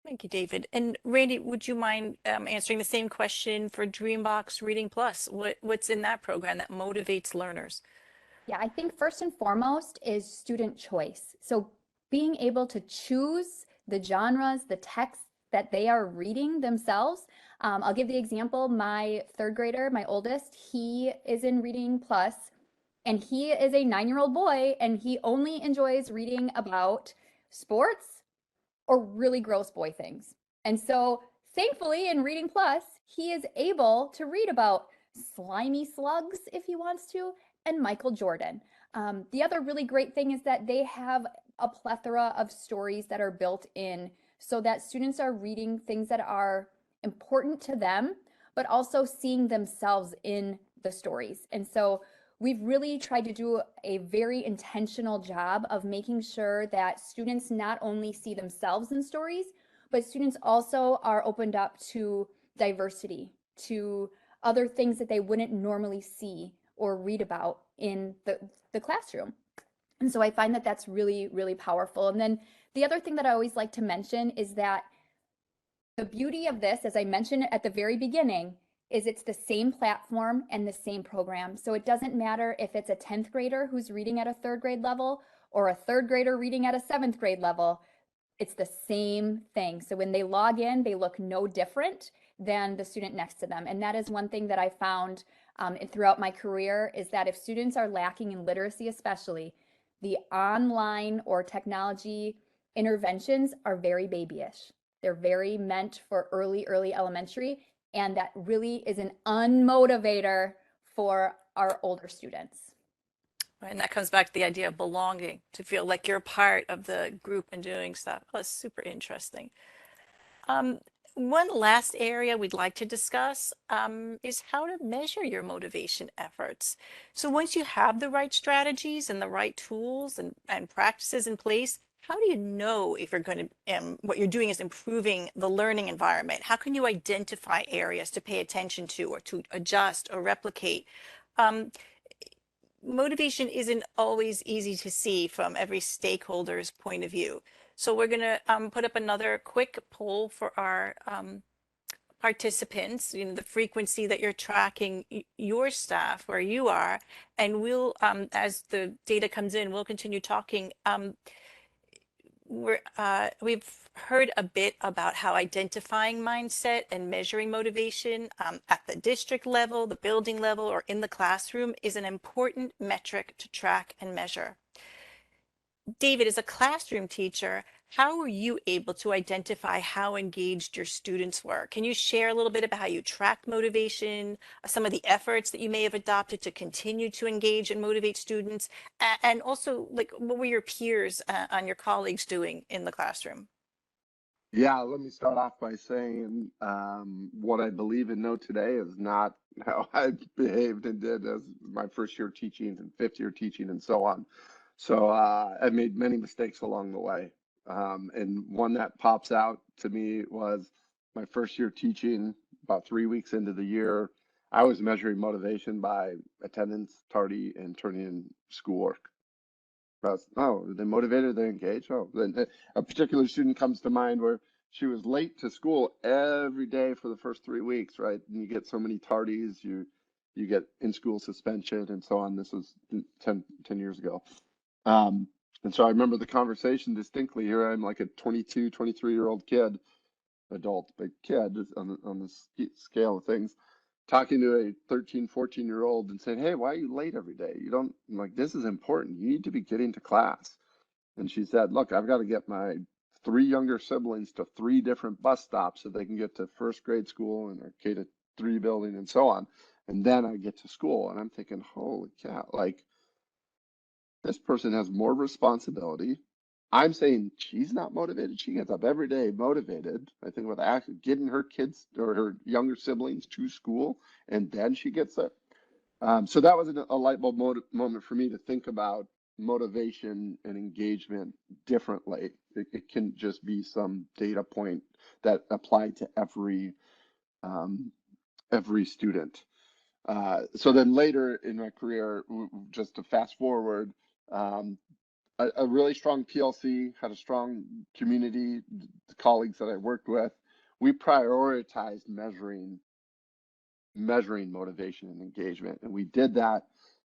Thank you, David. And Randy, would you mind answering the same question for Dreambox Reading Plus? What's in that program that motivates learners? Yeah, I think first and foremost is student choice. So being able to choose the genres, the texts that they are reading themselves. I'll give the example, my 3rd grader, my oldest, he is in Reading Plus, and he is a 9-year-old boy, and he only enjoys reading about sports or really gross boy things. And so thankfully in Reading Plus, he is able to read about slimy slugs if he wants to, and Michael Jordan. The other really great thing is that they have a plethora of stories that are built in so that students are reading things that are important to them, but also seeing themselves in the stories. And so we've really tried to do a very intentional job of making sure that students not only see themselves in stories, but students also are opened up to diversity, to other things that they wouldn't normally see or read about in the classroom. And so I find that that's really, really powerful. And then the other thing that I always like to mention is that the beauty of this, as I mentioned at the very beginning, is it's the same platform and the same program. So it doesn't matter if it's a 10th grader who's reading at a 3rd grade level or a 3rd grader reading at a 7th grade level. It's the same thing. So when they log in, they look no different than the student next to them. And that is one thing that I found throughout my career is that if students are lacking in literacy, especially, the online or technology interventions are very babyish. They're very meant for early elementary, and that really is an unmotivator for our older students. And that comes back to the idea of belonging, to feel like you're part of the group and doing stuff. Oh, that's super interesting. One last area we'd like to discuss is how to measure your motivation efforts. So once you have the right strategies and the right tools and practices in place, How do you know if you're going to, what you're doing is improving the learning environment? How can you identify areas to pay attention to or to adjust or replicate? Um, Motivation isn't always easy to see from every stakeholder's point of view. So we're going to put up another quick poll for our participants, the frequency that you're tracking your staff where you are, and we'll, as the data comes in, we'll continue talking. We've heard a bit about how identifying mindset and measuring motivation at the district level, the building level, or in the classroom is an important metric to track and measure. David, as a classroom teacher, how were you able to identify how engaged your students were? Can you share a little bit about how you track motivation, some of the efforts that you may have adopted to continue to engage and motivate students, and also like what were your peers and your colleagues doing in the classroom? Yeah, let me start off by saying what I believe and know today is not how I behaved and did as my first year teaching and fifth year teaching and so on. So I made many mistakes along the way. And one that pops out to me was my first year teaching, about 3 weeks into the year. I was measuring motivation by attendance, tardy, and turning in schoolwork. Oh, they're motivated, they're engaged. Oh, then a particular student comes to mind where she was late to school every day for the first 3 weeks, right? And you get so many tardies, you get in-school suspension and so on. This was 10 years ago. And so I remember the conversation distinctly. Here I'm like a 22, 23-year-old kid, adult, but kid on the scale of things, talking to a 13, 14-year-old and saying, hey, why are you late every day? You don't, I'm like, this is important. You need to be getting to class. And she said, look, I've got to get my 3 younger siblings to 3 different bus stops so they can get to first grade school and our K-3 building and so on. And then I get to school. And I'm thinking, holy cow, like this person has more responsibility. I'm saying she's not motivated. She gets up every day motivated. I think with actually getting her kids or her younger siblings to school, and then she gets there. So that was a light bulb moment for me to think about motivation and engagement differently. It can just be some data point that applied to every student. So then later in my career, just to fast forward, um, a really strong PLC, had a strong community, the colleagues that I worked with. We prioritized measuring motivation and engagement. And we did that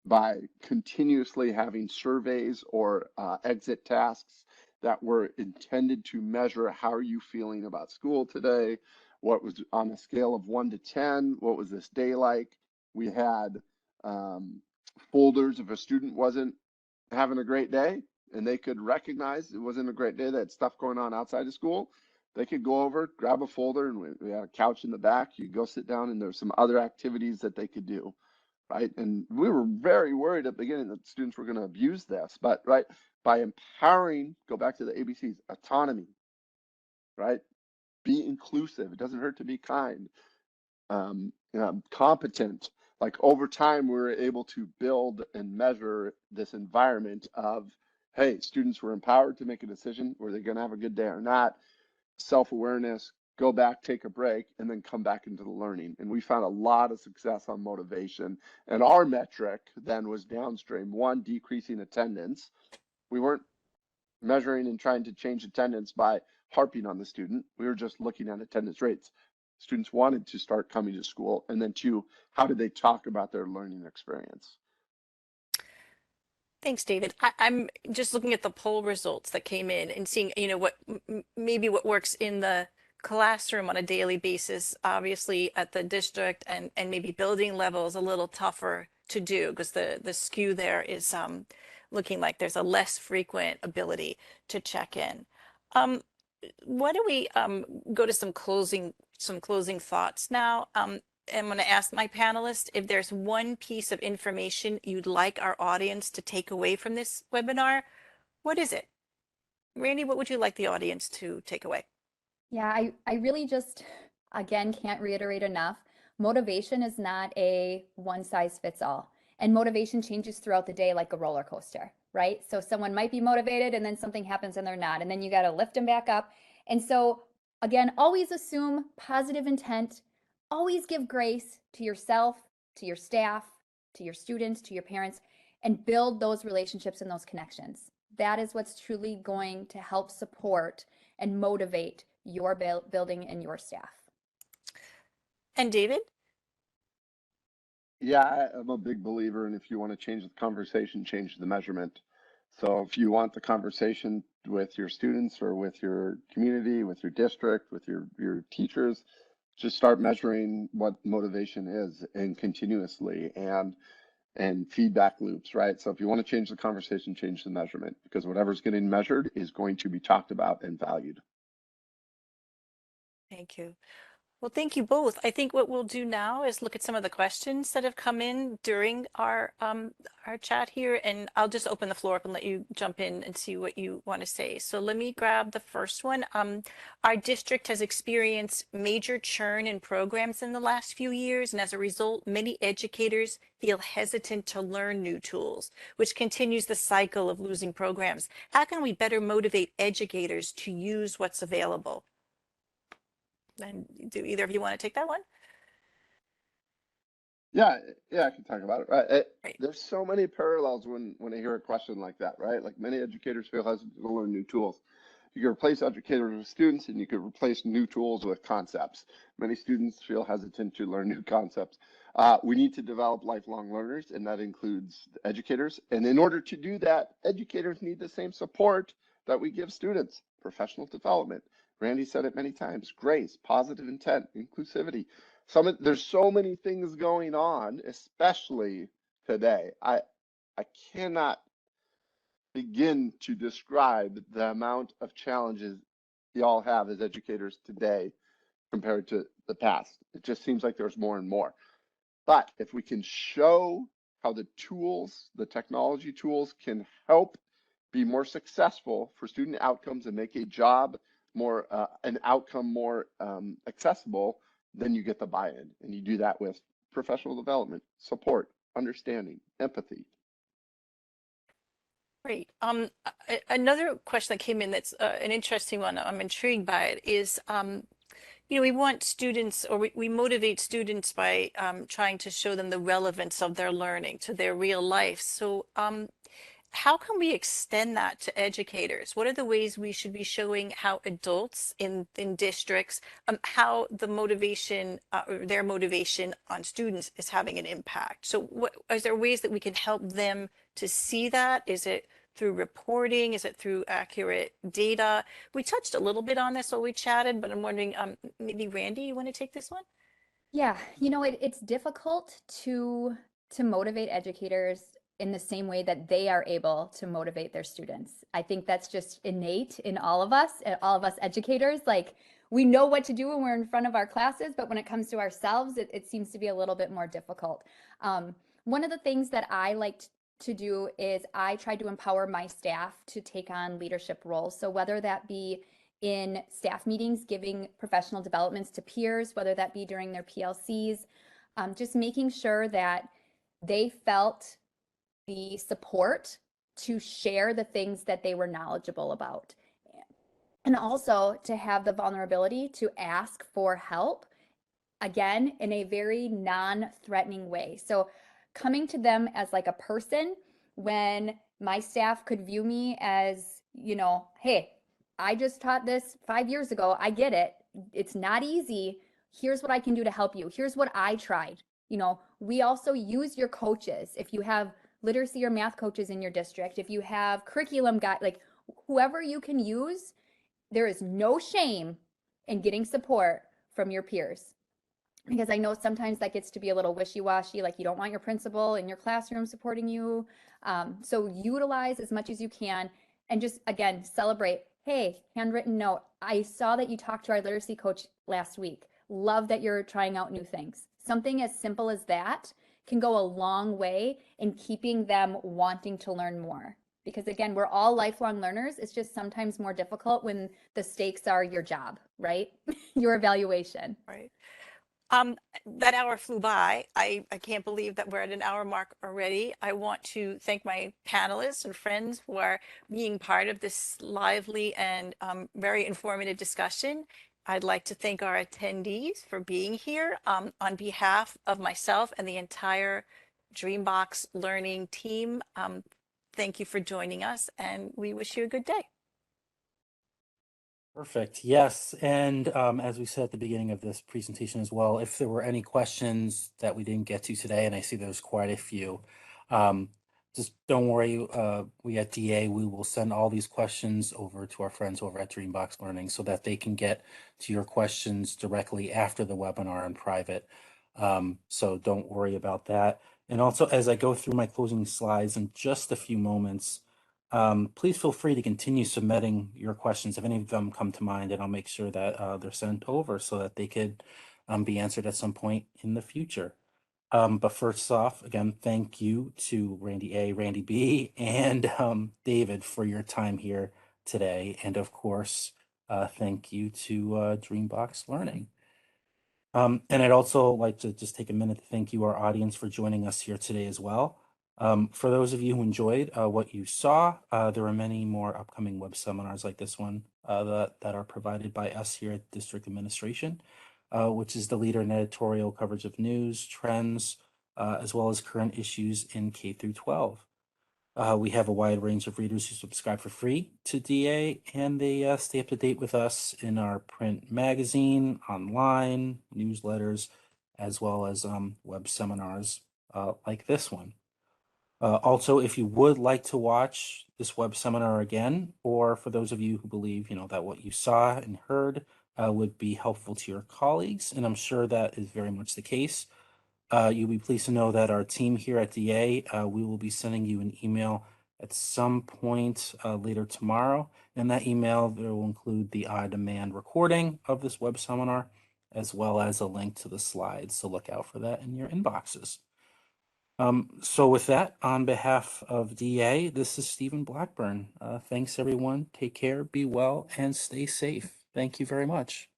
by continuously having surveys or exit tasks that were intended to measure how are you feeling about school today? What was on a scale of 1 to 10? What was this day like? We had folders if a student wasn't having a great day and they could recognize it wasn't a great day, they had stuff going on outside of school, they could go over, grab a folder, and we had a couch in the back. You go sit down, and there's some other activities that they could do, right? And we were very worried at the beginning that students were going to abuse this, but right, by empowering, go back to the ABCs, autonomy, right? Be inclusive. It doesn't hurt to be kind. Competent. Like over time, we were able to build and measure this environment of, hey, students were empowered to make a decision. Were they going to have a good day or not? Self-awareness, go back, take a break, and then come back into the learning. And we found a lot of success on motivation. And our metric then was downstream. One, decreasing attendance. We weren't measuring and trying to change attendance by harping on the student. We were just looking at attendance rates. Students wanted to start coming to school. And then 2, how did they talk about their learning experience? Thanks, David. I'm just looking at the poll results that came in and seeing, what maybe what works in the classroom on a daily basis. Obviously, at the district and maybe building level is a little tougher to do because the skew there is looking like there's a less frequent ability to check in. Why don't we go to some closing thoughts now? I'm going to ask my panelists if there's one piece of information you'd like our audience to take away from this webinar. What is it? Randy, what would you like the audience to take away? Yeah, I really just, again, can't reiterate enough. Motivation is not a one size fits all. And motivation changes throughout the day like a roller coaster, right? So someone might be motivated and then something happens and they're not. And then you got to lift them back up. And so, again, always assume positive intent. Always give grace to yourself, to your staff, to your students, to your parents, and build those relationships and those connections. That is what's truly going to help support and motivate your building and your staff. And David? Yeah, I'm a big believer in if you want to change the conversation, change the measurement. So if you want the conversation with your students or with your community, with your district, with your teachers, just start measuring what motivation is and continuously and feedback loops, right? So if you want to change the conversation, change the measurement, because whatever's getting measured is going to be talked about and valued. Thank you. Well, thank you both. I think what we'll do now is look at some of the questions that have come in during our chat here, and I'll just open the floor up and let you jump in and see what you want to say. So let me grab the first one. Our district has experienced major churn in programs in the last few years, and as a result, many educators feel hesitant to learn new tools, which continues the cycle of losing programs. How can we better motivate educators to use what's available? And do either of you want to take that one? Yeah, I can talk about it. Right. Right. There's so many parallels when I hear a question like that, right? Like many educators feel hesitant to learn new tools. You can replace educators with students, and you could replace new tools with concepts. Many students feel hesitant to learn new concepts. We need to develop lifelong learners, and that includes educators. And in order to do that, educators need the same support that we give students: professional development. Randy said it many times: grace, positive intent, inclusivity. There's so many things going on, especially today. I cannot begin to describe the amount of challenges y'all have as educators today compared to the past. It just seems like there's more and more. But if we can show how the tools, the technology tools, can help be more successful for student outcomes and make a job more, an outcome more accessible, then you get the buy-in. And you do that with professional development, support, understanding, empathy. Great. Another question that came in that's an interesting one, I'm intrigued by it, is, we want students, or we motivate students by trying to show them the relevance of their learning to their real life. So how can we extend that to educators? What are the ways we should be showing how adults in districts, how the motivation or their motivation on students is having an impact? So is there ways that we can help them to see that? Is it through reporting? Is it through accurate data? We touched a little bit on this while we chatted, but I'm wondering, maybe Randy, you want to take this one? Yeah, it's difficult to motivate educators in the same way that they are able to motivate their students. I think that's just innate in all of us educators. Like, we know what to do when we're in front of our classes, but when it comes to ourselves, it seems to be a little bit more difficult. One of the things that I like to do is I try to empower my staff to take on leadership roles. So whether that be in staff meetings, giving professional developments to peers, whether that be during their PLCs, just making sure that they felt the support to share the things that they were knowledgeable about. And also to have the vulnerability to ask for help, again, in a very non-threatening way. So coming to them as like a person, when my staff could view me as, hey, I just taught this 5 years ago. I get it. It's not easy. Here's what I can do to help you. Here's what I tried. We also use your coaches. If you have literacy or math coaches in your district, if you have curriculum guide, like whoever you can use, there is no shame in getting support from your peers. Because I know sometimes that gets to be a little wishy-washy, like you don't want your principal in your classroom supporting you. So utilize as much as you can and just, again, celebrate. Hey, handwritten note, I saw that you talked to our literacy coach last week. Love that you're trying out new things. Something as simple as that can go a long way in keeping them wanting to learn more. Because again, we're all lifelong learners. It's just sometimes more difficult when the stakes are your job, right? Your evaluation. Right. That hour flew by. I can't believe that we're at an hour mark already. I want to thank my panelists and friends for being part of this lively and very informative discussion. I'd like to thank our attendees for being here. On behalf of myself and the entire Dreambox Learning team, thank you for joining us, and we wish you a good day. Perfect. Yes. And as we said at the beginning of this presentation as well, if there were any questions that we didn't get to today, and I see there's quite a few, just don't worry. We at DA, we will send all these questions over to our friends over at Dreambox Learning so that they can get to your questions directly after the webinar in private. So don't worry about that. And also, as I go through my closing slides in just a few moments, please feel free to continue submitting your questions if any of them come to mind, and I'll make sure that they're sent over so that they could be answered at some point in the future. But first off, again, thank you to Randy A, Randy B, and David for your time here today. And of course, thank you to Dreambox Learning. And I'd also like to just take a minute to thank you, our audience, for joining us here today as well. For those of you who enjoyed what you saw, there are many more upcoming web seminars like this one that are provided by us here at District Administration, which is the leader in editorial coverage of news, trends, as well as current issues in K through 12. We have a wide range of readers who subscribe for free to DA, and they stay up to date with us in our print magazine, online, newsletters, as well as web seminars like this one. Also, if you would like to watch this web seminar again, or for those of you who believe, that what you saw and heard would be helpful to your colleagues, and I'm sure that is very much the case, you'll be pleased to know that our team here at DA, we will be sending you an email at some point later tomorrow. In that email, there will include the on-demand recording of this web seminar, as well as a link to the slides. So look out for that in your inboxes. So with that, on behalf of DA, this is Stephen Blackburn. Thanks, everyone. Take care, be well, and stay safe. Thank you very much.